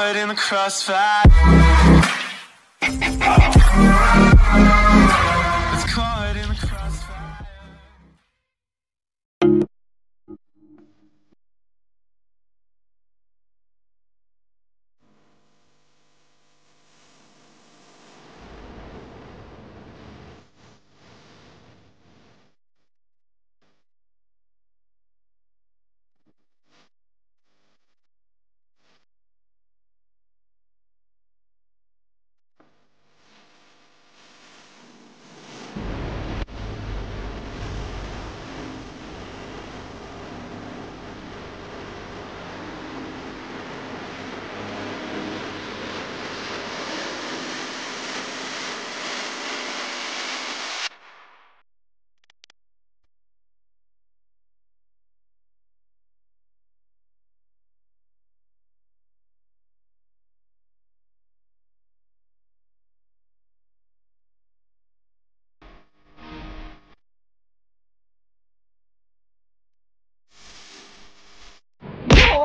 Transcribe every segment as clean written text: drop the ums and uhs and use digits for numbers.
caught in the crossfire. It's caught in the crossfire.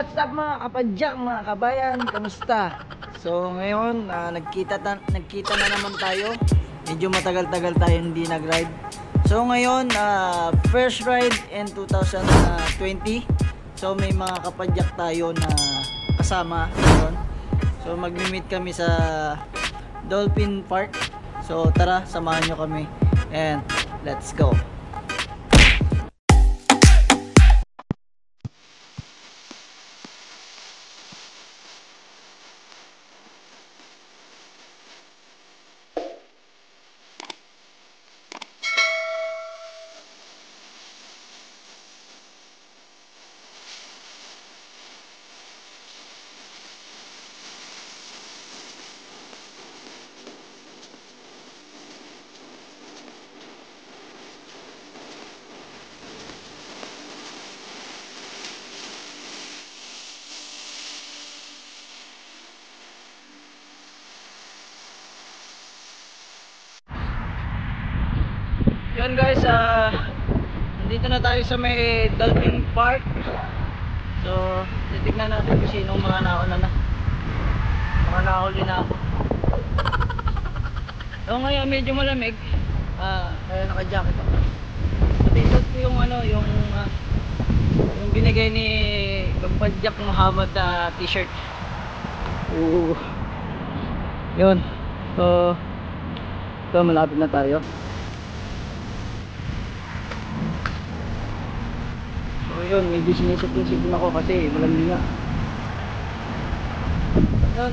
What's up mga kapadyak, mga kabayan, kamusta? So ngayon nagkita na naman tayo. Medyo matagal-tagal tayo hindi nag-ride. So ngayon first ride in 2020. So may mga kapadyak tayo na kasama ngayon. So magmi-meet kami sa Dolphin Park. So tara, samahan nyo kami and let's go. Yun guys, nandito na tayo sa may Dolphin Park. So titignan natin kung sinong mga nauna na. Mga nahuli na ako. So ngayon medyo malamig, kaya naka-jacket ako. Natisot ko yung yung binigay ni Kapadyak Muhammad na t-shirt. Yun. So malapit na tayo. So yun, medyo sinisip-sipin ako kasi malamig nga. Yun,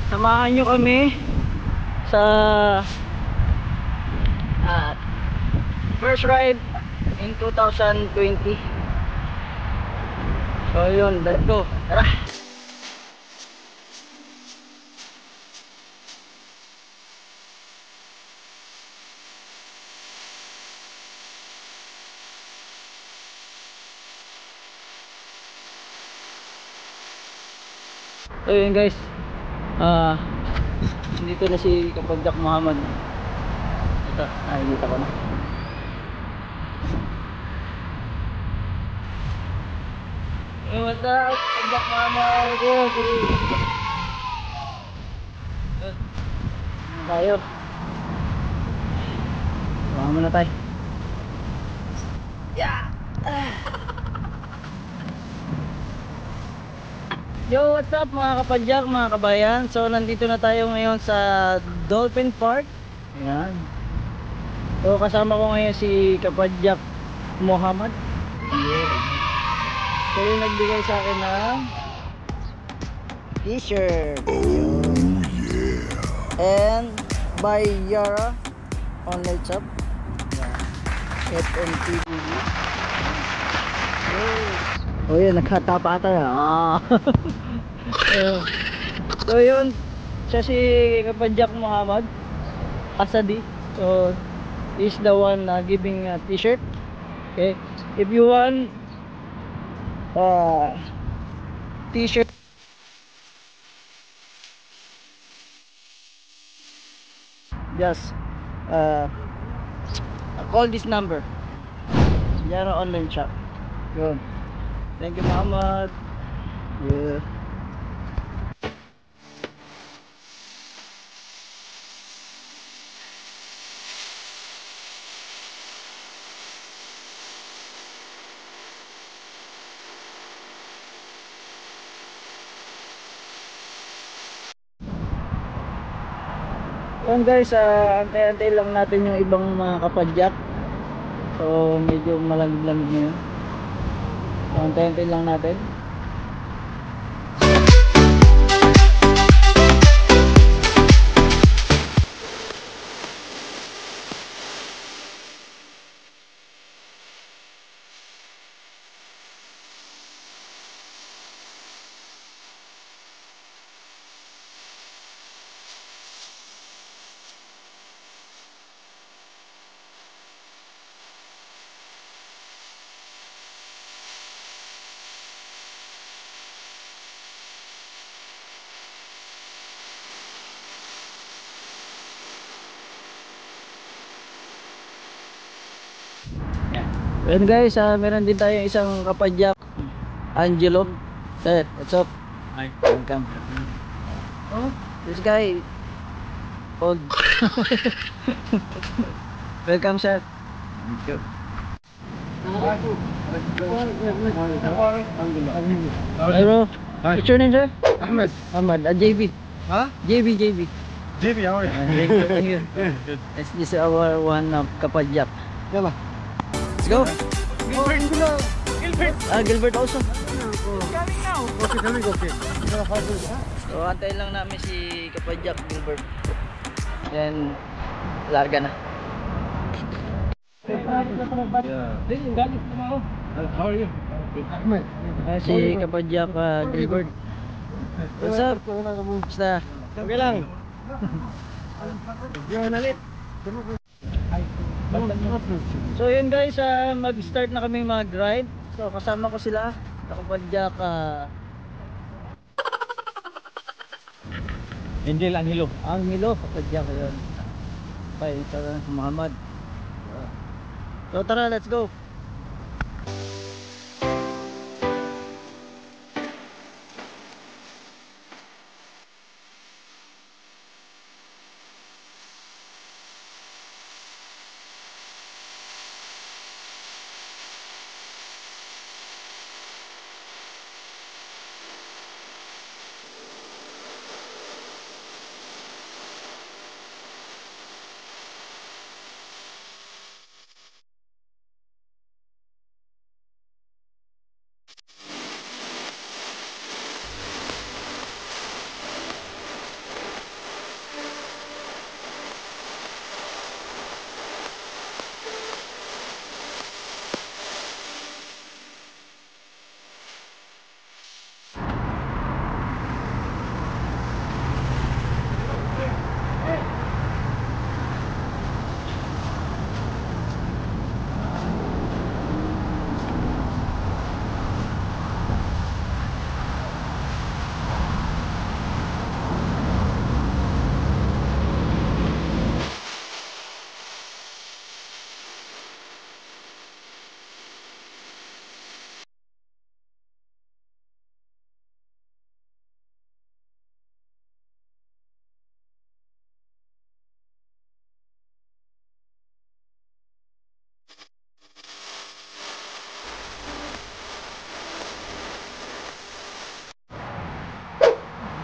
samahan nyo kami sa first ride in 2020. So yun, let's go. Tara! So yun guys, dito na si Kapadyak Muhammad. Ito, nakikita ko na. What's up, Kapadyak Muhammad? Tayo. Samahan mo na tayo. Yeah! Yo, what's up mga kapadyak, mga kabayan. So nandito na tayo ngayon sa Dolphin Park. Ayan. So kasama ko ngayon si Kapadyak Muhammad. So yung nagbigay sa akin ng t-shirt. Oh yeah. And by Yara online shop. FMTV. Oh yun, nagkatapa tayo. So yun, siya si Kapadyak Muhammad Asadi. So he's the one giving a t-shirt. Okay, if you want t-shirt, just call this number. Yara online shop. Good. Thank you Muhammad. Yeah. Yun guys, antay-antay lang natin yung ibang mga kapadyak. So medyo malamig-lamig ngayon. So antay-antay lang natin. Ayan guys, meron din tayo isang kapadyak, Angelo. Sir, what's up? Hi. Welcome. Oh, this guy old. Welcome sir. Thank you. Hi bro. Hi. What's your name sir? Ahmed. Ahmad. JB. Huh? JB. JB, how are you? Thank you. Good. This is our one kapadyak. Yalla. Let's go. Gilbert. Gilbert also. Coming now. Okay, coming, okay. So antayin lang namin si kapadyak Gilbert. Then larga na. How are you? Ahmed. Si kapadyak Gilbert. What's up? Basta. Okay lang. Yun ulit. So yun guys, mag-start na kami mag-ride. So kasama ko sila, kapadyak Angelo. Angelo, kapadyak yun. Okay, tara Muhammad. So tara, let's go.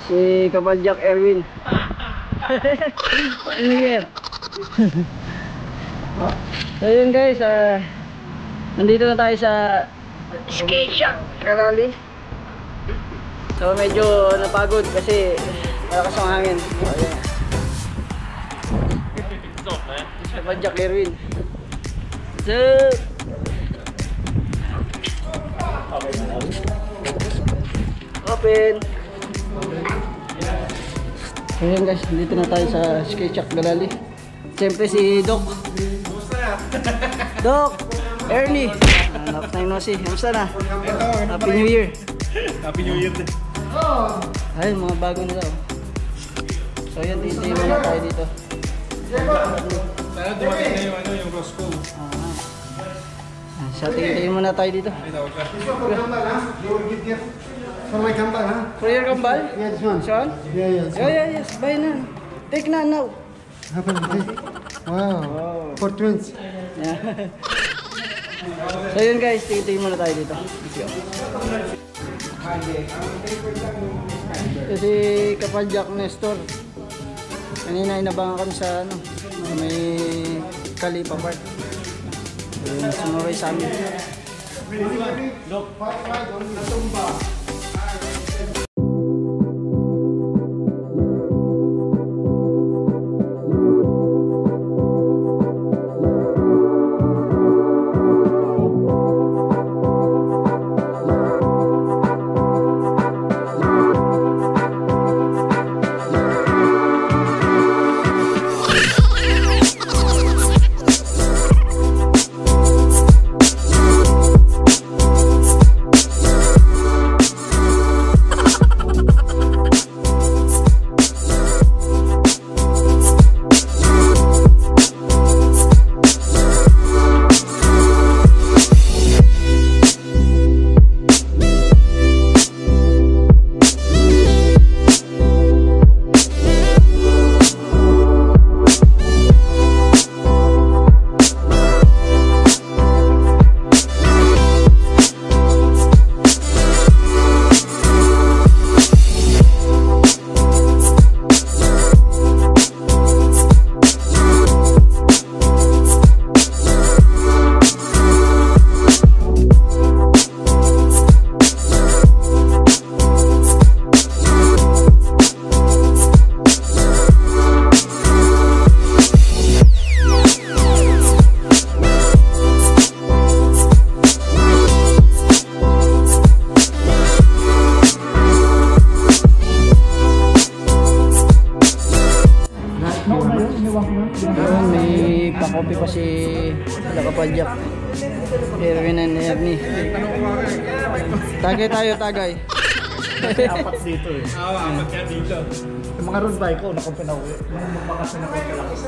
Si kapadyak Erwin. Ano yan? So yun guys, nandito na tayo sa skate shop Karali. So medyo napagod kasi malakas ang hangin. So ayan. Si kapadyak Erwin. So open. So yun guys, dito na tayo sa skate shop Galali. Siyempre si Doc. Doc! Ernie! Hanap na yung nosi. Kamusta na? Happy New Year! Happy New Year din. Ayun, mga bago nila oh. So yun, tintayin muna tayo dito. Sana dumating na yung Roscoe. So tintayin muna tayo dito. For my kambal, huh? For your kambal? Yeah, this one. This one? Yeah. Yes, buy na. Take na now. Happen to take. Wow. For twins. Yeah. So yun guys, tingin muna tayo dito. Let's go. Ito si kapadyak Nestor. Kanina inabangan kami sa ano, may Kalipa Park. Ayun, sumabay sa amin. Ayun, may pa-coffee pa si Kapadyak. Erwin and Ernie. Tagay tayo, tagay. Apat dito eh. Apat kaya dito. Yung mga road bike ko, nakong pinauwi. Magpakasin ako kalakas.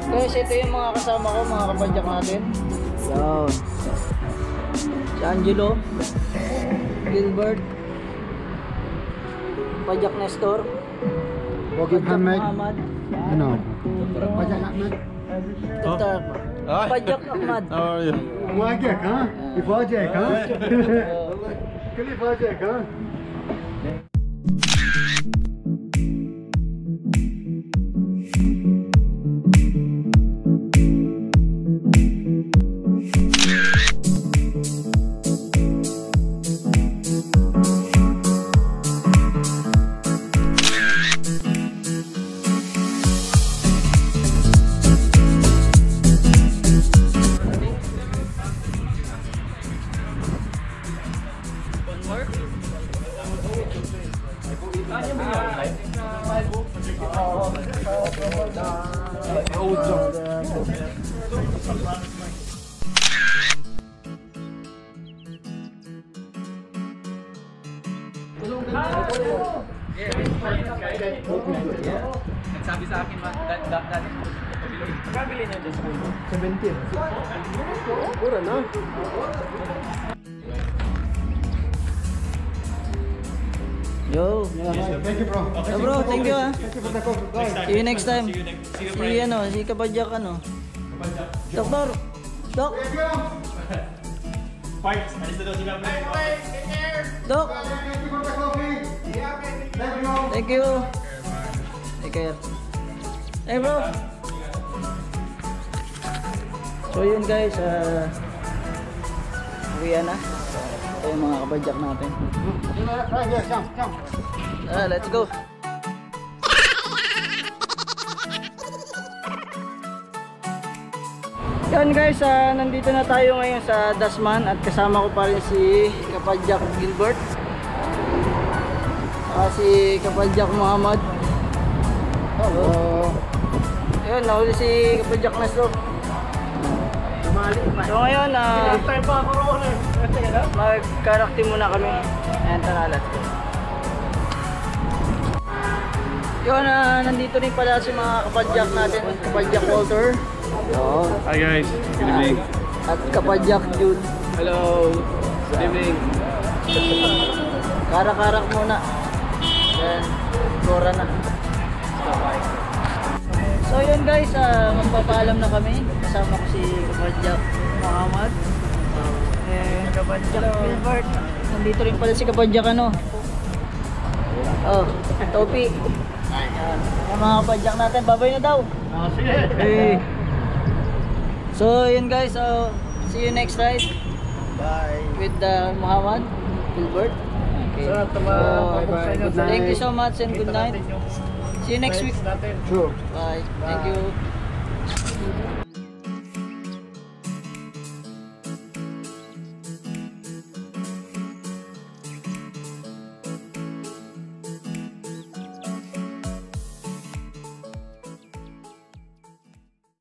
Guys, ito yung mga kasama ko, mga Kapadyak natin. Yan. Si Angelo, Gilbert, Kapadyak Nestor, Kapadyak Muhammad, Ano? Pajak Ahmad. Dr. Kapadyak Ahmad. How are you? Wajak, ha? Ifajak, ha? Kali Ifajak, ha? Nagsabi sa akin, kabili niya dyan sa 17. Mura na. Yo. Thank you, bro. So bro, thank you ah. Thank you for the coffee, guys. See you next time. Si Kapadyak ano. Doktor. Dok. Parts, alis na daw si Gabriel. Dok. Thank you for the coffee. Thank you. Thank you. Take care. Hey bro. So yun guys, uwi na. Ito yung mga Kapadyak natin. Right here, jump, jump. Let's go. Yan guys, nandito na tayo ngayon sa Dasman at kasama ko pa rin si Kapadyak Gilbert, si Kapadyak Muhammad. So, ayun, nahuli si Kapadyak Nestor. So ngayon, mag-karakti muna kami. Ayan, tara, let's go. Yun, nandito rin pala si mga Kapadyak natin, Kapadyak Walter. Yun. Hi guys, good evening. At Kapadyak Jude. Hello! Good evening! Karak-karak muna. Then, Gora na. So yun guys, magpapaalam na kami. Kasama ko si Kapadyak Muhammad. Kapadyak Gilbert. Nandito rin pala si Kapadyak ano. Oh, Topi. Yan. Yung mga kapadyak natin, babay na daw. Sige. Hey. So, yun guys. So, see you next ride. Bye. With Muhammad Gilbert. Okay. Sa So, thank you so much and good night. See you next week. Natin. Bye. Thank you.